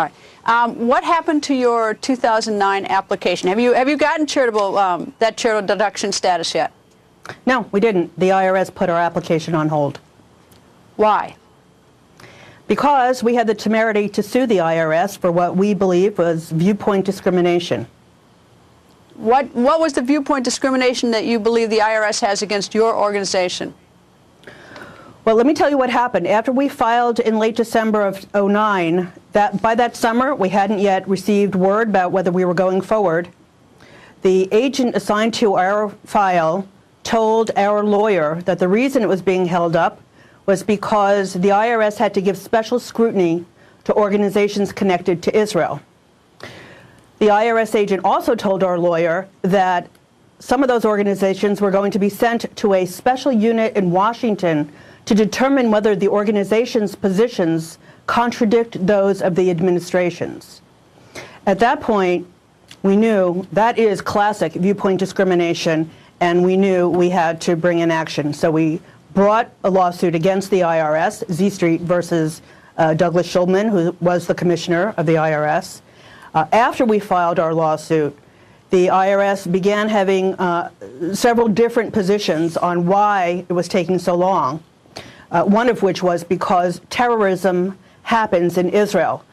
All right. What happened to your 2009 application? Have you gotten charitable that charitable deduction status yet? No, we didn't. The IRS put our application on hold. Why? Because we had the temerity to sue the IRS for what we believe was viewpoint discrimination. What was the viewpoint discrimination that you believe the IRS has against your organization? Well, let me tell you what happened. After we filed in late December of '09, by that summer, we hadn't yet received word about whether we were going forward. The agent assigned to our file told our lawyer that the reason it was being held up was because the IRS had to give special scrutiny to organizations connected to Israel. The IRS agent also told our lawyer that some of those organizations were going to be sent to a special unit in Washington to determine whether the organization's positions contradict those of the administration's. At that point, we knew that is classic viewpoint discrimination, and we knew we had to bring in action. So we brought a lawsuit against the IRS, Z Street versus Douglas Schulman, who was the commissioner of the IRS. After we filed our lawsuit, the IRS began having several different positions on why it was taking so long, one of which was because terrorism happens in Israel.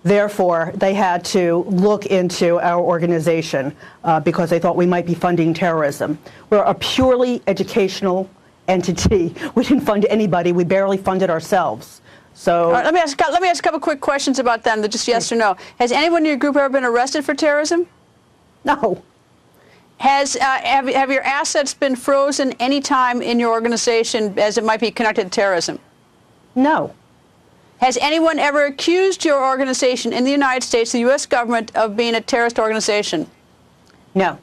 Therefore, they had to look into our organization because they thought we might be funding terrorism. We're a purely educational entity. We didn't fund anybody. We barely funded ourselves. So all right, let me ask a couple quick questions about them, just yes or no. Has anyone in your group ever been arrested for terrorism? No. Have your assets been frozen any time in your organization as it might be connected to terrorism? No. Has anyone ever accused your organization in the United States, the U.S. government, of being a terrorist organization? No.